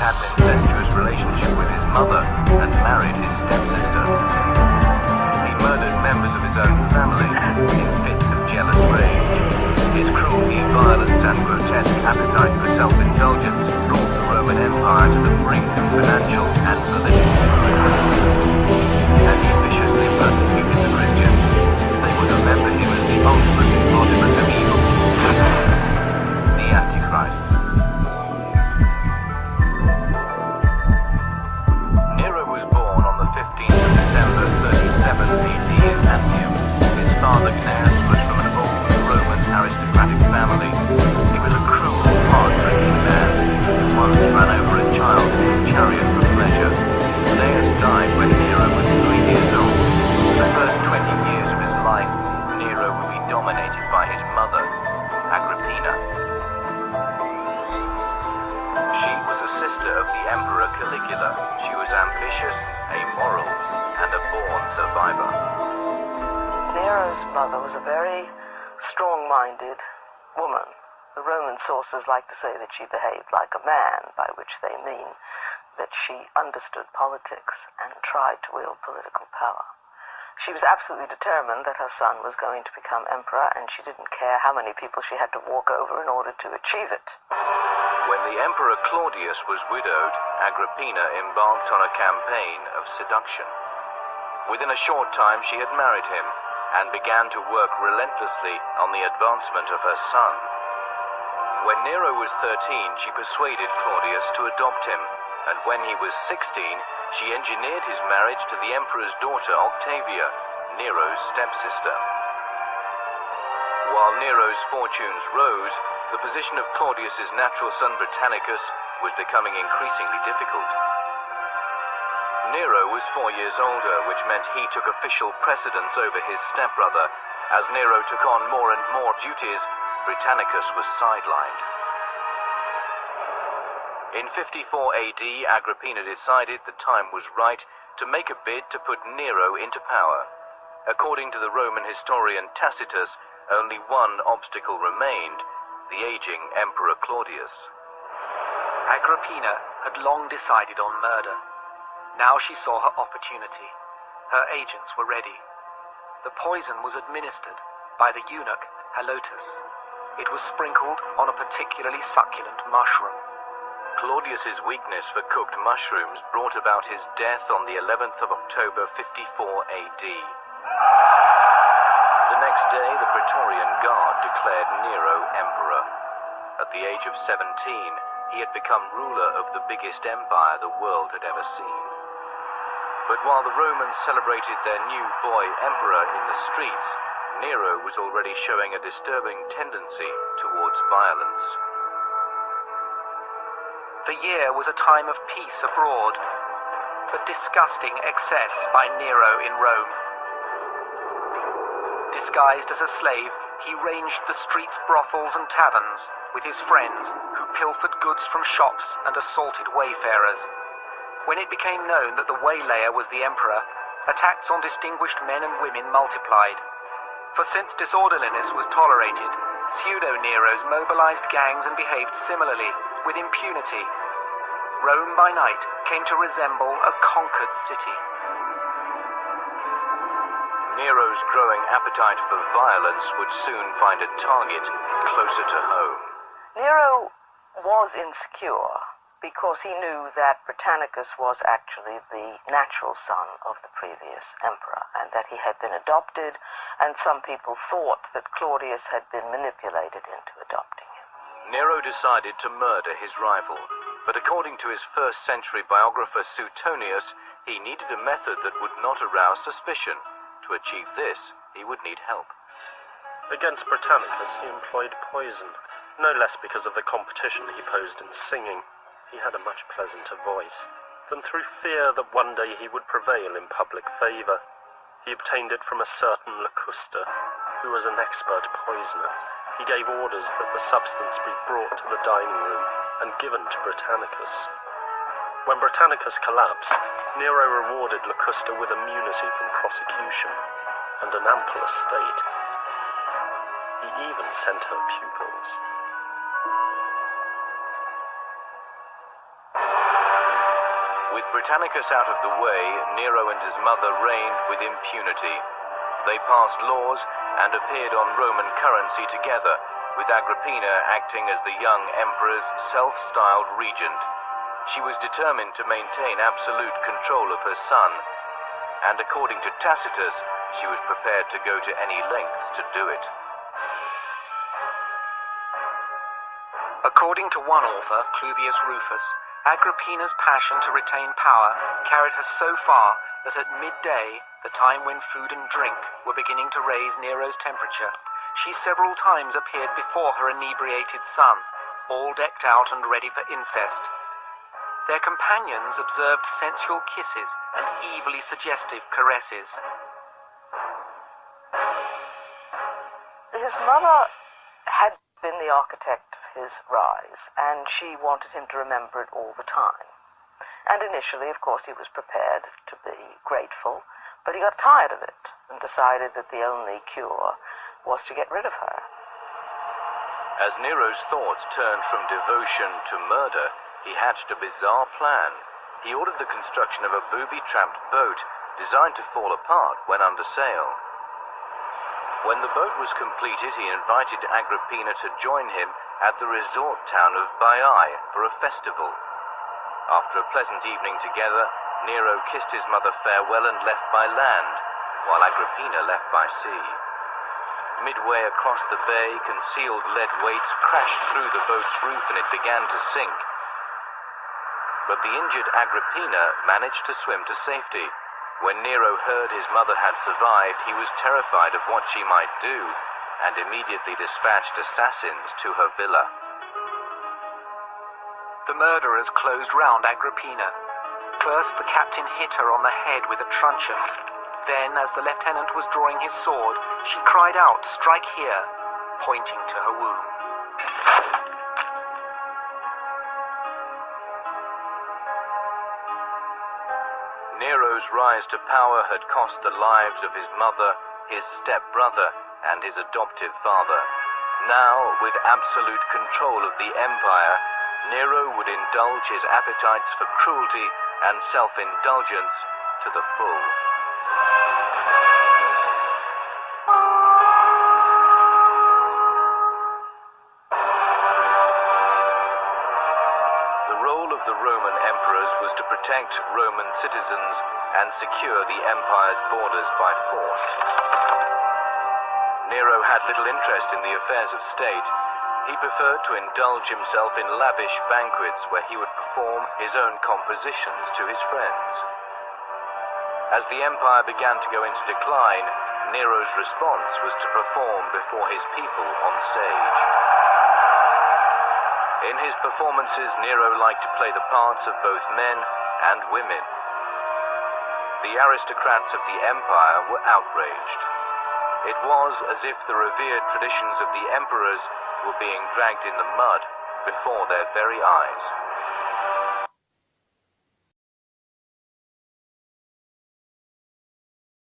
had an incestuous relationship with his mother and married his stepsister. He murdered members of his own family in fits of jealous rage. His cruelty, violence, and grotesque appetite for self-indulgence brought the Roman Empire to the brink of financial and political ruin. And he viciously persecuted the Christians. They would remember him as the ultimate embodiment of evil, the Antichrist. Nero was born on the 15th of December 37 AD in Antium. His father Gnaeus was from an old Roman aristocratic family. He was a cruel, hard-drinking man who once ran over a child in his chariot for pleasure. Gnaeus died when Nero was 3 years old. For the first 20 years of his life, Nero would be dominated by his mother, Agrippina. She was a sister of the Emperor Caligula. She was ambitious, amoral, and a born survivor. Nero's mother was a very strong-minded woman. The Roman sources like to say that she behaved like a man, by which they mean that she understood politics and tried to wield political power. She was absolutely determined that her son was going to become emperor, and she didn't care how many people she had to walk over in order to achieve it. When the Emperor Claudius was widowed, Agrippina embarked on a campaign of seduction. Within a short time, she had married him and began to work relentlessly on the advancement of her son. When Nero was 13, she persuaded Claudius to adopt him, and when he was 16, she engineered his marriage to the emperor's daughter Octavia, Nero's stepsister. While Nero's fortunes rose, the position of Claudius's natural son Britannicus was becoming increasingly difficult. Nero was 4 years older, which meant he took official precedence over his stepbrother. As Nero took on more and more duties, Britannicus was sidelined. In 54 AD, Agrippina decided the time was right to make a bid to put Nero into power. According to the Roman historian Tacitus, only one obstacle remained: the aging Emperor Claudius. Agrippina had long decided on murder. Now she saw her opportunity. Her agents were ready. The poison was administered by the eunuch Helotus. It was sprinkled on a particularly succulent mushroom. Claudius's weakness for cooked mushrooms brought about his death on the 11th of October 54 AD. The next day, the Praetorian Guard declared Nero emperor. At the age of 17, he had become ruler of the biggest empire the world had ever seen. But while the Romans celebrated their new boy emperor in the streets, Nero was already showing a disturbing tendency towards violence. The year was a time of peace abroad, but disgusting excess by Nero in Rome. Disguised as a slave, he ranged the streets, brothels, and taverns with his friends, who pilfered goods from shops and assaulted wayfarers. When it became known that the waylayer was the emperor, attacks on distinguished men and women multiplied. For since disorderliness was tolerated, pseudo-Neros mobilized gangs and behaved similarly, with impunity. Rome by night came to resemble a conquered city. Nero's growing appetite for violence would soon find a target closer to home. Nero was insecure because he knew that Britannicus was actually the natural son of the previous emperor, and that he had been adopted, and some people thought that Claudius had been manipulated into adopting him. Nero decided to murder his rival, but according to his first-century biographer Suetonius, he needed a method that would not arouse suspicion. To achieve this, he would need help. Against Britannicus, he employed poison, no less because of the competition he posed in singing. He had a much pleasanter voice than through fear that one day he would prevail in public favor. He obtained it from a certain Locusta, who was an expert poisoner. He gave orders that the substance be brought to the dining room and given to Britannicus. When Britannicus collapsed, Nero rewarded Locusta with immunity from prosecution and an ample estate. He even sent her pupils. With Britannicus out of the way, Nero and his mother reigned with impunity. They passed laws and appeared on Roman currency together, with Agrippina acting as the young emperor's self-styled regent. She was determined to maintain absolute control of her son, and according to Tacitus, she was prepared to go to any lengths to do it. According to one author, Cluvius Rufus, Agrippina's passion to retain power carried her so far that at midday, the time when food and drink were beginning to raise Nero's temperature, she several times appeared before her inebriated son, all decked out and ready for incest. Their companions observed sensual kisses and evilly suggestive caresses. His mother had been the architect of his rise, and she wanted him to remember it all the time. And initially, of course, he was prepared to be grateful, but he got tired of it and decided that the only cure was to get rid of her. As Nero's thoughts turned from devotion to murder, he hatched a bizarre plan. He ordered the construction of a booby-trapped boat designed to fall apart when under sail. When the boat was completed, he invited Agrippina to join him at the resort town of Baiae for a festival. After a pleasant evening together, Nero kissed his mother farewell and left by land, while Agrippina left by sea. Midway across the bay, concealed lead weights crashed through the boat's roof and it began to sink. But the injured Agrippina managed to swim to safety. When Nero heard his mother had survived, he was terrified of what she might do, and immediately dispatched assassins to her villa. The murderers closed round Agrippina. First, the captain hit her on the head with a truncheon. Then, as the lieutenant was drawing his sword, she cried out, "Strike here," pointing to her womb. Nero's rise to power had cost the lives of his mother, his step-brother, and his adoptive father. Now, with absolute control of the empire, Nero would indulge his appetites for cruelty and self-indulgence to the full. The role of the Roman emperors was to protect Roman citizens and secure the empire's borders by force. Nero had little interest in the affairs of state. He preferred to indulge himself in lavish banquets where he would perform his own compositions to his friends. As the empire began to go into decline, Nero's response was to perform before his people on stage. In his performances, Nero liked to play the parts of both men and women. The aristocrats of the empire were outraged. It was as if the revered traditions of the emperors were being dragged in the mud before their very eyes.